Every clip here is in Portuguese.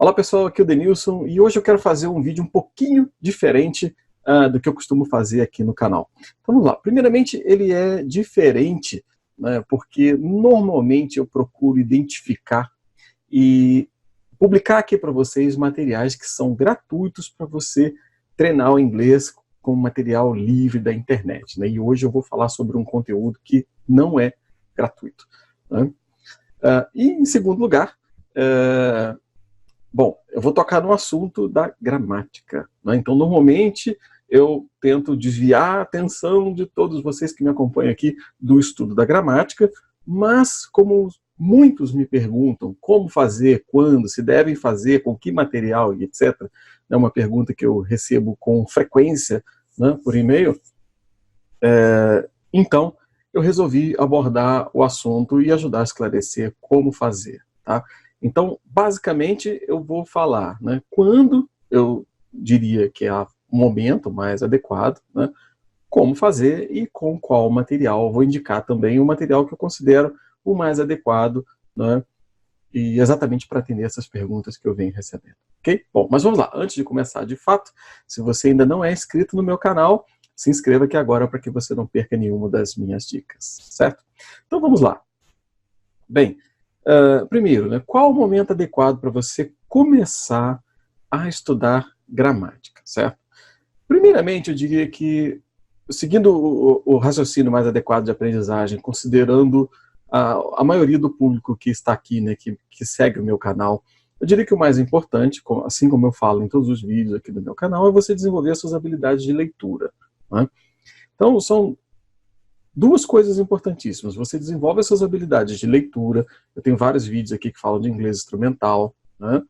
Olá pessoal, aqui é o Denilson e hoje eu quero fazer um vídeo um pouquinho diferente do que eu costumo fazer aqui no canal. Então vamos lá, primeiramente ele é diferente, né, porque normalmente eu procuro identificar e publicar aqui para vocês materiais que são gratuitos para você treinar o inglês com material livre da internet, né? E hoje eu vou falar sobre um conteúdo que não é gratuito, né? E em segundo lugar, bom, eu vou tocar no assunto da gramática, né? Então, normalmente, eu tento desviar a atenção de todos vocês que me acompanham aqui do estudo da gramática, mas como muitos me perguntam como fazer, quando, se devem fazer, com que material e etc., é uma pergunta que eu recebo com frequência, né, por e-mail, então eu resolvi abordar o assunto e ajudar a esclarecer como fazer, tá? Então, basicamente, eu vou falar, né, quando eu diria que é o momento mais adequado, né, como fazer e com qual material. Eu vou indicar também o material que eu considero o mais adequado, né, e exatamente para atender essas perguntas que eu venho recebendo. Ok? Bom, mas vamos lá. Antes de começar de fato, se você ainda não é inscrito no meu canal, se inscreva aqui agora para que você não perca nenhuma das minhas dicas, certo? Então vamos lá. Bem, primeiro, né, qual o momento adequado para você começar a estudar gramática, certo? Primeiramente, eu diria que, seguindo o raciocínio mais adequado de aprendizagem, considerando a maioria do público que está aqui, né, que segue o meu canal, eu diria que o mais importante, assim como eu falo em todos os vídeos aqui do meu canal, é você desenvolver as suas habilidades de leitura, né? Então, são duas coisas importantíssimas. Você desenvolve as suas habilidades de leitura, eu tenho vários vídeos aqui que falam de inglês instrumental, né?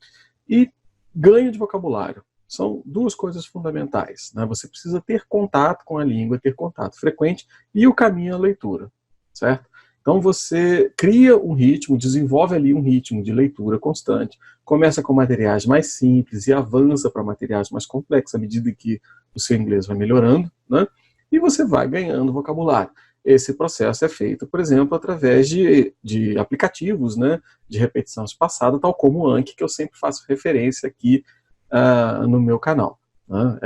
E ganho de vocabulário. São duas coisas fundamentais, né? Você precisa ter contato com a língua, ter contato frequente e o caminho à leitura, certo? Então você cria um ritmo, desenvolve ali um ritmo de leitura constante, começa com materiais mais simples e avança para materiais mais complexos à medida que o seu inglês vai melhorando, né? E você vai ganhando vocabulário. Esse processo é feito, por exemplo, através de aplicativos, né, de repetição espaçada, tal como o Anki, que eu sempre faço referência aqui no meu canal, né?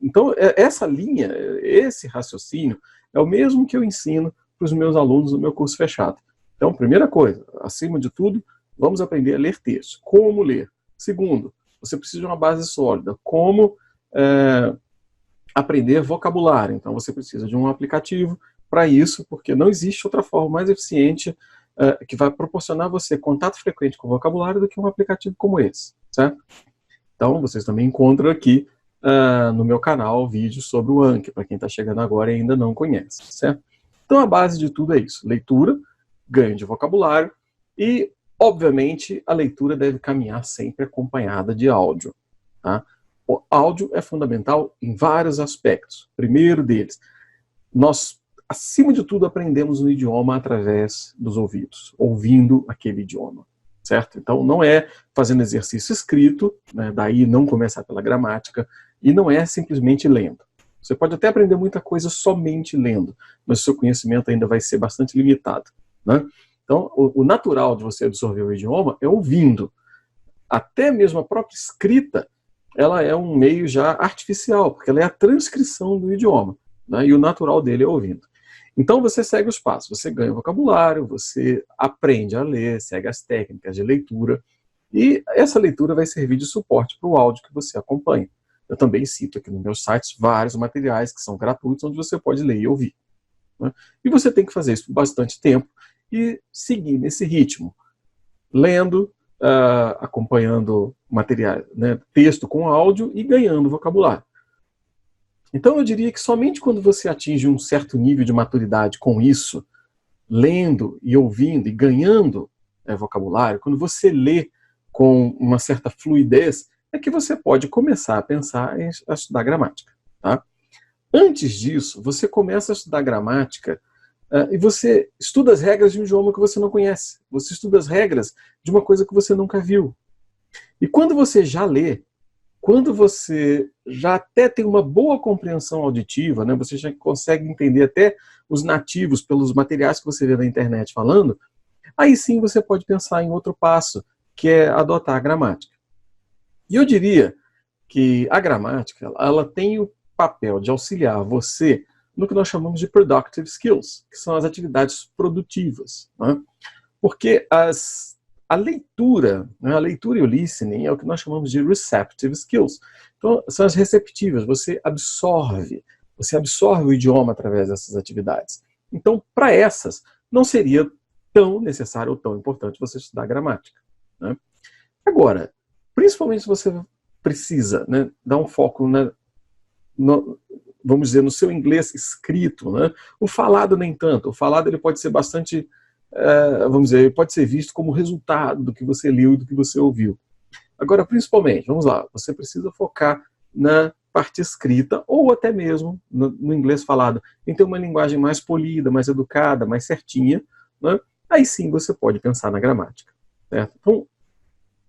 Então, essa linha, esse raciocínio, é o mesmo que eu ensino para os meus alunos no meu curso fechado. Então, primeira coisa, acima de tudo, vamos aprender a ler texto. Como ler? Segundo, você precisa de uma base sólida. Como aprender vocabulário? Então, você precisa de um aplicativo para isso, porque não existe outra forma mais eficiente que vai proporcionar a você contato frequente com o vocabulário do que um aplicativo como esse, certo? Então, vocês também encontram aqui no meu canal vídeos sobre o Anki, para quem está chegando agora e ainda não conhece, certo? Então, a base de tudo é isso. Leitura, ganho de vocabulário e, obviamente, a leitura deve caminhar sempre acompanhada de áudio, tá? O áudio é fundamental em vários aspectos. Primeiro deles, nós, acima de tudo, aprendemos um idioma através dos ouvidos, ouvindo aquele idioma, certo? Então, não é fazendo exercício escrito, né, daí não começar pela gramática, e não é simplesmente lendo. Você pode até aprender muita coisa somente lendo, mas o seu conhecimento ainda vai ser bastante limitado, né? Então, o natural de você absorver o idioma é ouvindo. Até mesmo a própria escrita, ela é um meio já artificial, porque ela é a transcrição do idioma, né? E o natural dele é ouvindo. Então você segue os passos, você ganha vocabulário, você aprende a ler, segue as técnicas de leitura, e essa leitura vai servir de suporte para o áudio que você acompanha. Eu também cito aqui no meu site vários materiais que são gratuitos, onde você pode ler e ouvir, né? E você tem que fazer isso por bastante tempo e seguir nesse ritmo, lendo, acompanhando materiais, né, texto com áudio e ganhando vocabulário. Então eu diria que somente quando você atinge um certo nível de maturidade com isso, lendo e ouvindo e ganhando vocabulário, quando você lê com uma certa fluidez, é que você pode começar a pensar em estudar gramática, tá? Antes disso, você começa a estudar gramática e você estuda as regras de um idioma que você não conhece. Você estuda as regras de uma coisa que você nunca viu. E quando você já lê, quando você já até tem uma boa compreensão auditiva, né, você já consegue entender até os nativos pelos materiais que você vê na internet falando, aí sim você pode pensar em outro passo, que é adotar a gramática. E eu diria que a gramática, ela tem o papel de auxiliar você no que nós chamamos de productive skills, que são as atividades produtivas, né? Porque a leitura, né, a leitura e o listening é o que nós chamamos de receptive skills. Então, são as receptivas, você absorve o idioma através dessas atividades. Então, para essas, não seria tão necessário ou tão importante você estudar gramática, né? Agora, principalmente se você precisa, né, dar um foco vamos dizer, no seu inglês escrito, né? O falado nem tanto. O falado ele pode ser bastante, vamos dizer, ele pode ser visto como resultado do que você leu e do que você ouviu. Agora, principalmente, vamos lá, você precisa focar na parte escrita ou até mesmo no inglês falado, em ter uma linguagem mais polida, mais educada, mais certinha, né? Aí sim você pode pensar na gramática, certo? Então,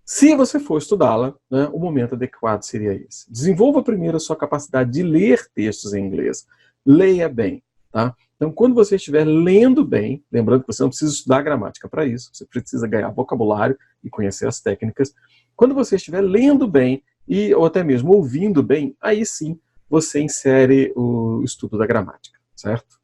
se você for estudá-la, né, o momento adequado seria esse. Desenvolva primeiro a sua capacidade de ler textos em inglês. Leia bem, tá? Então, quando você estiver lendo bem, lembrando que você não precisa estudar gramática para isso, você precisa ganhar vocabulário e conhecer as técnicas. Quando você estiver lendo bem, ou até mesmo ouvindo bem, aí sim você insere o estudo da gramática, certo?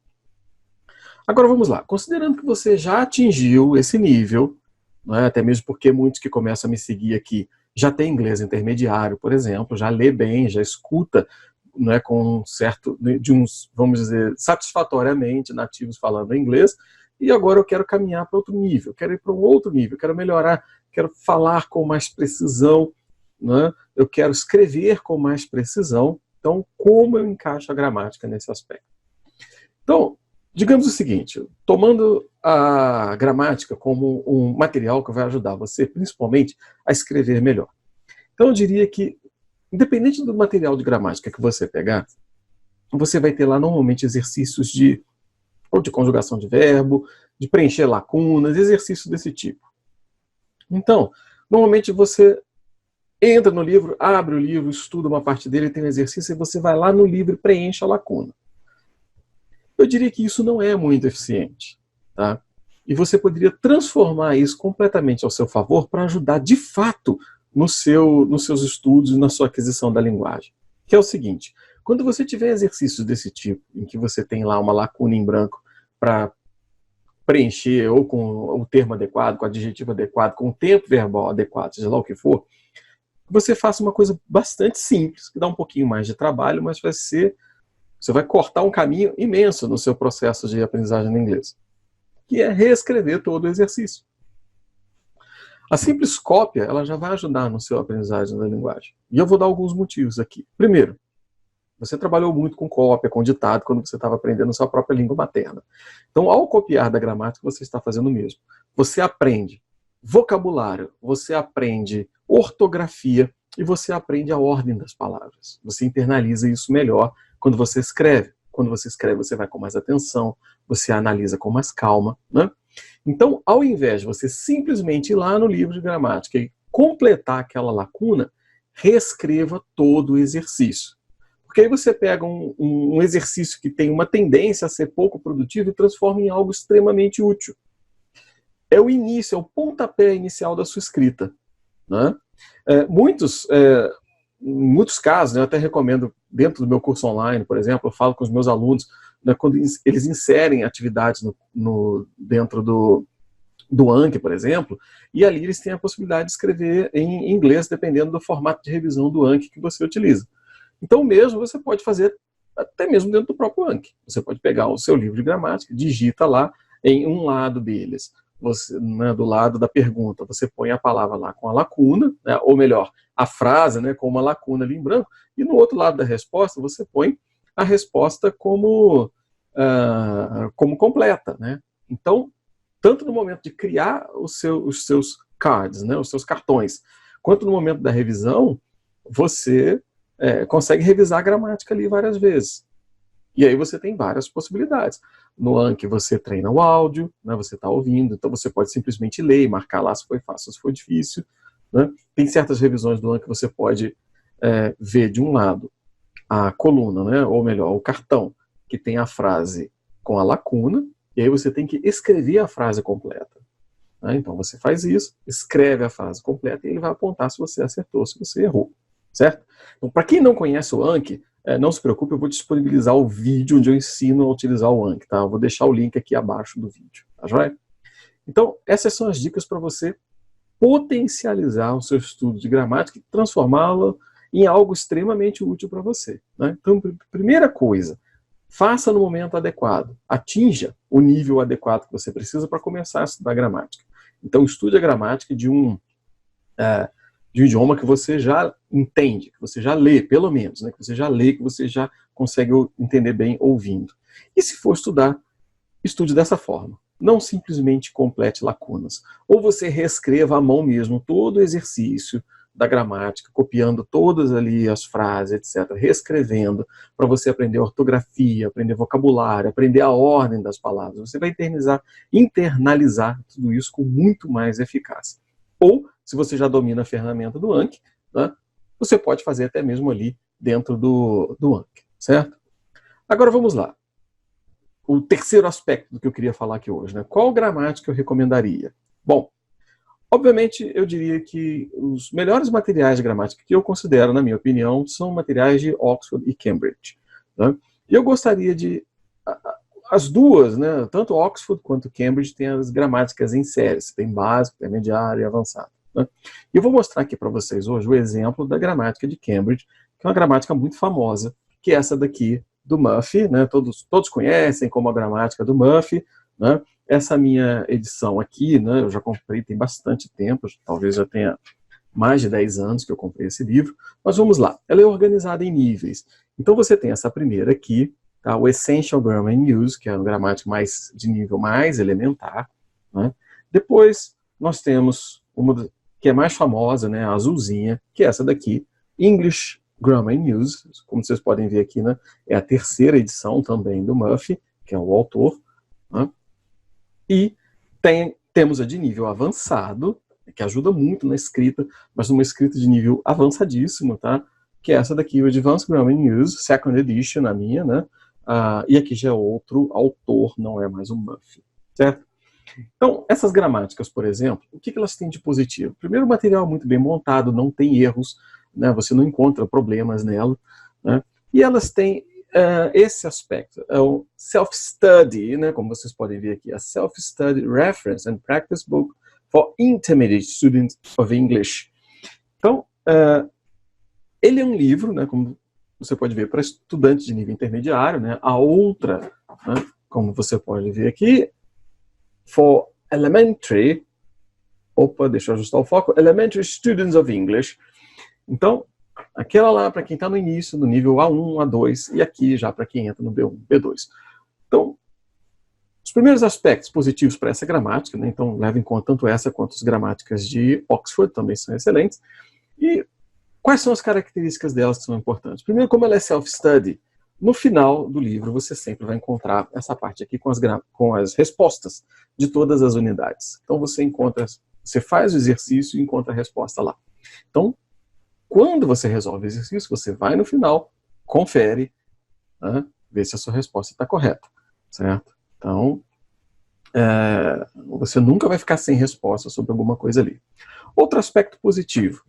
Agora vamos lá. Considerando que você já atingiu esse nível, não é? Até mesmo porque muitos que começam a me seguir aqui já têm inglês intermediário, por exemplo, já lê bem, já escuta, não é, com um certo, de uns, vamos dizer, satisfatoriamente nativos falando inglês, e agora eu quero caminhar para outro nível, quero ir para um outro nível, quero melhorar, quero falar com mais precisão, né? Eu quero escrever com mais precisão. Então, como eu encaixo a gramática nesse aspecto? Então, digamos o seguinte, tomando a gramática como um material que vai ajudar você, principalmente, a escrever melhor. Então, eu diria que, independente do material de gramática que você pegar, você vai ter lá, normalmente, exercícios ou de conjugação de verbo, de preencher lacunas, exercícios desse tipo. Então, normalmente você entra no livro, abre o livro, estuda uma parte dele, tem um exercício, e você vai lá no livro e preenche a lacuna. Eu diria que isso não é muito eficiente, tá? E você poderia transformar isso completamente ao seu favor para ajudar de fato nos seus estudos e na sua aquisição da linguagem. Que é o seguinte, quando você tiver exercícios desse tipo, em que você tem lá uma lacuna em branco para preencher, ou com o termo adequado, com o adjetivo adequado, com o tempo verbal adequado, seja lá o que for, você faça uma coisa bastante simples, que dá um pouquinho mais de trabalho, mas você vai cortar um caminho imenso no seu processo de aprendizagem no inglês, que é reescrever todo o exercício. A simples cópia, ela já vai ajudar no seu aprendizagem da linguagem. E eu vou dar alguns motivos aqui. Primeiro, você trabalhou muito com cópia, com ditado, quando você estava aprendendo sua própria língua materna. Então, ao copiar da gramática, você está fazendo o mesmo. Você aprende vocabulário, você aprende ortografia e você aprende a ordem das palavras. Você internaliza isso melhor quando você escreve. Quando você escreve, você vai com mais atenção, você analisa com mais calma, né? Então, ao invés de você simplesmente ir lá no livro de gramática e completar aquela lacuna, reescreva todo o exercício. Porque aí você pega um exercício que tem uma tendência a ser pouco produtivo e transforma em algo extremamente útil. É o início, é o pontapé inicial da sua escrita, né? Em muitos casos, né, eu até recomendo, dentro do meu curso online, por exemplo, eu falo com os meus alunos, né, quando eles inserem atividades dentro do Anki, por exemplo, e ali eles têm a possibilidade de escrever em inglês, dependendo do formato de revisão do Anki que você utiliza. Então, mesmo você pode fazer até mesmo dentro do próprio Anki. Você pode pegar o seu livro de gramática, digita lá em um lado deles, né, do lado da pergunta, você põe a palavra lá com a lacuna, né, ou melhor, a frase, né, com uma lacuna ali em branco, e no outro lado da resposta você põe a resposta como completa, né? Então, tanto no momento de criar os seus cards, né, os seus cartões, quanto no momento da revisão, você consegue revisar a gramática ali várias vezes. E aí você tem várias possibilidades. No Anki você treina o áudio, né, você está ouvindo, então você pode simplesmente ler e marcar lá se foi fácil, se foi difícil, né? Tem certas revisões do Anki que você pode ver de um lado a coluna, né, ou melhor, o cartão, que tem a frase com a lacuna, e aí você tem que escrever a frase completa. né? Então você faz isso, escreve a frase completa e ele vai apontar se você acertou, se você errou, certo? Então, para quem não conhece o Anki, não se preocupe, eu vou disponibilizar o vídeo onde eu ensino a utilizar o Anki, tá? Eu vou deixar o link aqui abaixo do vídeo, tá joia? Então, essas são as dicas para você potencializar o seu estudo de gramática e transformá-lo em algo extremamente útil para você, né? Então, primeira coisa, faça no momento adequado, atinja o nível adequado que você precisa para começar a estudar gramática. Então, estude a gramática de um idioma que você já entende, que você já lê, pelo menos, né? Que você já lê, que você já consegue entender bem ouvindo. E se for estudar, estude dessa forma. Não simplesmente complete lacunas. Ou você reescreva à mão mesmo todo o exercício da gramática, copiando todas ali as frases, etc., reescrevendo, para você aprender ortografia, aprender vocabulário, aprender a ordem das palavras. Você vai internalizar tudo isso com muito mais eficácia. Ou, se você já domina a ferramenta do Anki, né, você pode fazer até mesmo ali dentro do Anki, certo? Agora vamos lá. O terceiro aspecto do que eu queria falar aqui hoje, né? Qual gramática eu recomendaria? Bom, obviamente eu diria que os melhores materiais de gramática que eu considero, na minha opinião, são materiais de Oxford e Cambridge, né? E eu gostaria de... As duas, né? Tanto Oxford quanto Cambridge têm as gramáticas em séries, tem básico, intermediário e avançado, né? E eu vou mostrar aqui para vocês hoje o exemplo da gramática de Cambridge, que é uma gramática muito famosa, que é essa daqui, do Murphy, né? Todos conhecem como a gramática do Murphy, né? Essa minha edição aqui, né? Eu já comprei tem bastante tempo, talvez já tenha mais de 10 anos que eu comprei esse livro, mas vamos lá. Ela é organizada em níveis. Então você tem essa primeira aqui, tá? O Essential Grammar in Use, que é uma gramática de nível mais elementar, né? Depois nós temos uma que é mais famosa, né? A azulzinha, que é essa daqui, English Grammar in Use, como vocês podem ver aqui, né, é a terceira edição também do Murphy, que é o autor, né? E temos a de nível avançado, que ajuda muito na escrita, mas numa escrita de nível avançadíssimo, tá? Que é essa daqui, o Advanced Grammar in Use, Second Edition, a minha, né? E aqui já é outro autor, não é mais o Murphy, certo? Então, essas gramáticas, por exemplo, o que elas têm de positivo? Primeiro, o material muito bem montado, não tem erros, né? Você não encontra problemas nela, né? E elas têm esse aspecto, é o self-study, né? Como vocês podem ver aqui, a Self-Study Reference and Practice Book for Intermediate Students of English. Então, ele é um livro, né? Como você pode ver, para estudantes de nível intermediário, né? A outra, né? Como você pode ver aqui, for elementary, deixa eu ajustar o foco, elementary students of English. Então, aquela lá para quem está no início, no nível A1, A2, e aqui já para quem entra no B1, B2. Então, os primeiros aspectos positivos para essa gramática, né? Então leva em conta tanto essa quanto as gramáticas de Oxford, também são excelentes. E quais são as características delas que são importantes? Primeiro, como ela é self-study, no final do livro você sempre vai encontrar essa parte aqui com as respostas de todas as unidades. Então você faz o exercício e encontra a resposta lá. Então, quando você resolve o exercício, você vai no final, confere, né, vê se a sua resposta está correta, certo? Então, você nunca vai ficar sem resposta sobre alguma coisa ali. Outro aspecto positivo,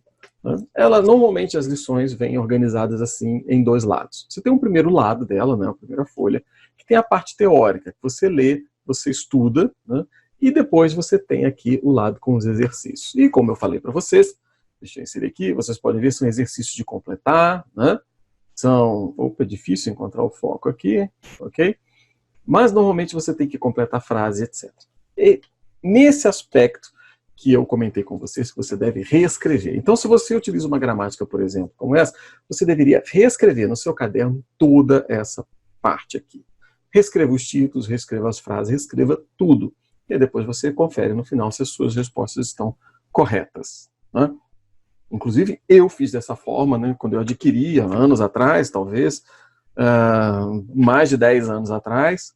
né, normalmente as lições vêm organizadas assim em dois lados. Você tem um primeiro lado dela, né, a primeira folha, que tem a parte teórica, que você lê, você estuda, né, e depois você tem aqui o lado com os exercícios. E como eu falei para vocês, deixa eu inserir aqui, vocês podem ver, são exercícios de completar, né? É difícil encontrar o foco aqui, ok? Mas normalmente você tem que completar a frase, etc. E nesse aspecto que eu comentei com vocês, que você deve reescrever. Então, se você utiliza uma gramática, por exemplo, como essa, você deveria reescrever no seu caderno toda essa parte aqui. Reescreva os títulos, reescreva as frases, reescreva tudo. E depois você confere no final se as suas respostas estão corretas, né? Inclusive, eu fiz dessa forma, né, quando eu adquiri, há anos atrás, talvez, mais de 10 anos atrás.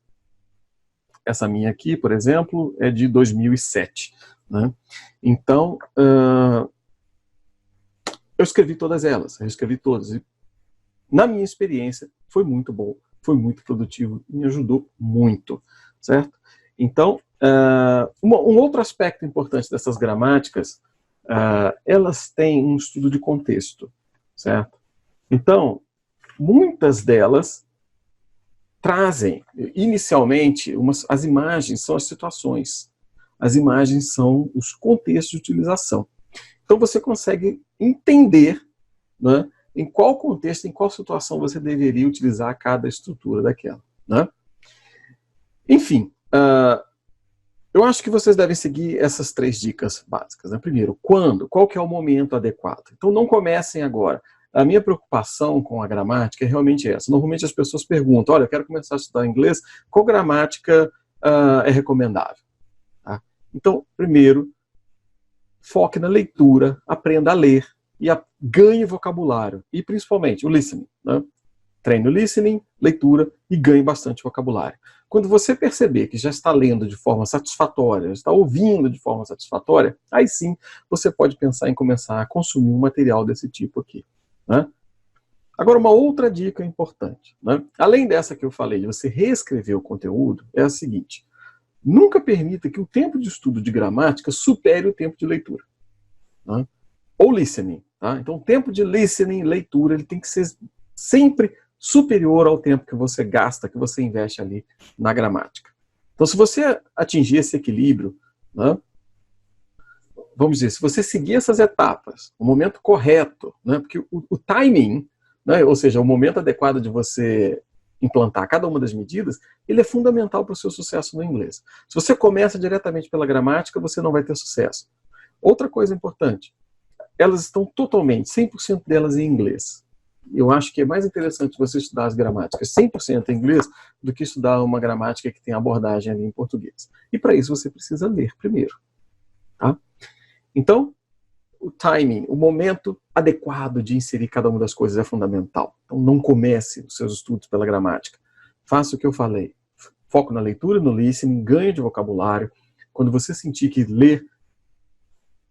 Essa minha aqui, por exemplo, é de 2007. Né? Então, eu escrevi todas elas, eu escrevi todas. E, na minha experiência, foi muito bom, foi muito produtivo, me ajudou muito, certo? Então, Um outro aspecto importante dessas gramáticas, elas têm um estudo de contexto, certo? Então, muitas delas trazem, inicialmente, as imagens são as situações, as imagens são os contextos de utilização. Então você consegue entender, né, em qual contexto, em qual situação você deveria utilizar cada estrutura daquela, né? Enfim, eu acho que vocês devem seguir essas 3 dicas básicas, né? Primeiro, quando? Qual que é o momento adequado? Então não comecem agora. A minha preocupação com a gramática é realmente essa. Normalmente as pessoas perguntam, olha, eu quero começar a estudar inglês, qual gramática é recomendável? Tá? Então, primeiro, foque na leitura, aprenda a ler e ganhe vocabulário. E principalmente o listening, né? Treine o listening, leitura e ganhe bastante vocabulário. Quando você perceber que já está lendo de forma satisfatória, está ouvindo de forma satisfatória, aí sim você pode pensar em começar a consumir um material desse tipo aqui, né? Agora, uma outra dica importante, né? Além dessa que eu falei, de você reescrever o conteúdo, é a seguinte: nunca permita que o tempo de estudo de gramática supere o tempo de leitura, né? Ou listening, tá? Então, o tempo de listening, leitura, ele tem que ser sempre superior ao tempo que você gasta, que você investe ali na gramática. Então, se você atingir esse equilíbrio, né, vamos dizer, se você seguir essas etapas, o momento correto, né, porque o timing, né, ou seja, o momento adequado de você implantar cada uma das medidas, ele é fundamental para o seu sucesso no inglês. Se você começa diretamente pela gramática, você não vai ter sucesso. Outra coisa importante, elas estão totalmente, 100% delas em inglês. Eu acho que é mais interessante você estudar as gramáticas 100% em inglês do que estudar uma gramática que tem abordagem ali em português. E para isso você precisa ler primeiro, tá? Então, o timing, o momento adequado de inserir cada uma das coisas é fundamental. Então não comece os seus estudos pela gramática. Faça o que eu falei. Foco na leitura, no listening, ganho de vocabulário. Quando você sentir que ler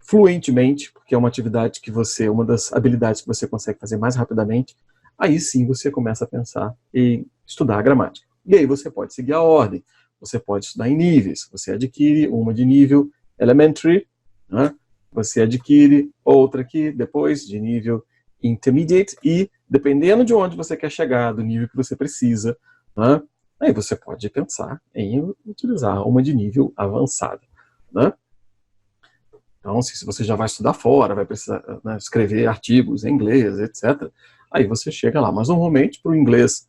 fluentemente, porque é uma atividade que você, uma das habilidades que você consegue fazer mais rapidamente, aí sim você começa a pensar em estudar a gramática. E aí você pode seguir a ordem, você pode estudar em níveis, você adquire uma de nível elementary, né? Você adquire outra aqui depois de nível intermediate e, dependendo de onde você quer chegar, do nível que você precisa, né? Aí você pode pensar em utilizar uma de nível avançado, né? Então, se você já vai estudar fora, vai precisar, né, escrever artigos em inglês, etc., aí você chega lá. Mas, normalmente, para o inglês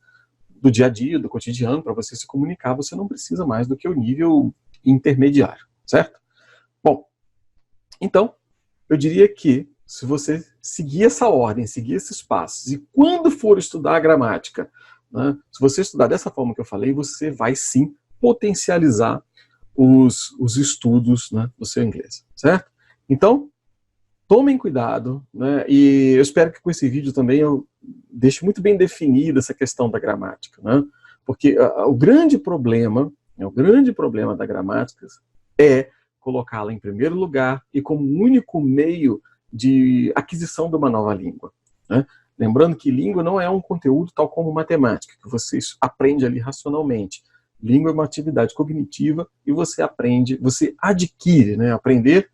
do dia a dia, do cotidiano, para você se comunicar, você não precisa mais do que o nível intermediário, certo? Bom, então, eu diria que, se você seguir essa ordem, seguir esses passos, e quando for estudar a gramática, né, se você estudar dessa forma que eu falei, você vai, sim, potencializar os estudos, né, do seu inglês, certo? Então, tomem cuidado, né? E eu espero que com esse vídeo também eu deixe muito bem definida essa questão da gramática, né? Porque o grande problema da gramática é colocá-la em primeiro lugar e como único meio de aquisição de uma nova língua, né? Lembrando que língua não é um conteúdo tal como matemática, que você aprende ali racionalmente. Língua é uma atividade cognitiva e você aprende, você adquire, né? Aprender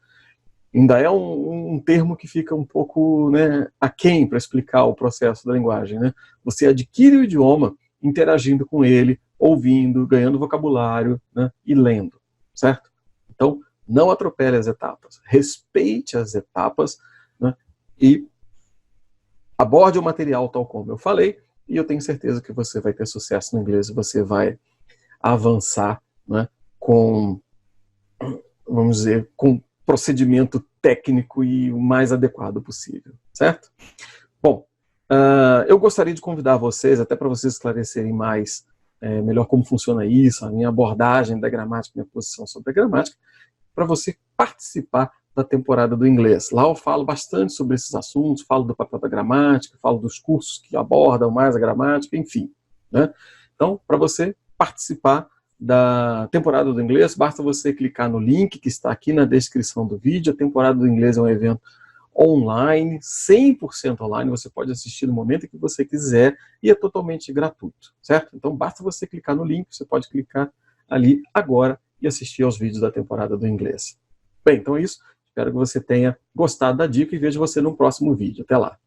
ainda é um termo que fica um pouco, né, aquém para explicar o processo da linguagem, né? Você adquire o idioma interagindo com ele, ouvindo, ganhando vocabulário, né, e lendo, certo? Então, não atropele as etapas, respeite as etapas, né, e aborde o material tal como eu falei, e eu tenho certeza que você vai ter sucesso no inglês, você vai avançar, né, com, vamos dizer, com procedimento técnico e o mais adequado possível, certo? Bom, eu gostaria de convidar vocês, até para vocês esclarecerem mais, melhor como funciona isso, a minha abordagem da gramática, minha posição sobre a gramática, para você participar da temporada do inglês. Lá eu falo bastante sobre esses assuntos, falo do papel da gramática, falo dos cursos que abordam mais a gramática, enfim, né? Então, para você participar da temporada do inglês, basta você clicar no link que está aqui na descrição do vídeo. A temporada do inglês é um evento online, 100% online, você pode assistir no momento que você quiser e é totalmente gratuito, certo? Então basta você clicar no link, você pode clicar ali agora e assistir aos vídeos da temporada do inglês. Bem, então é isso. Espero que você tenha gostado da dica e vejo você no próximo vídeo. Até lá!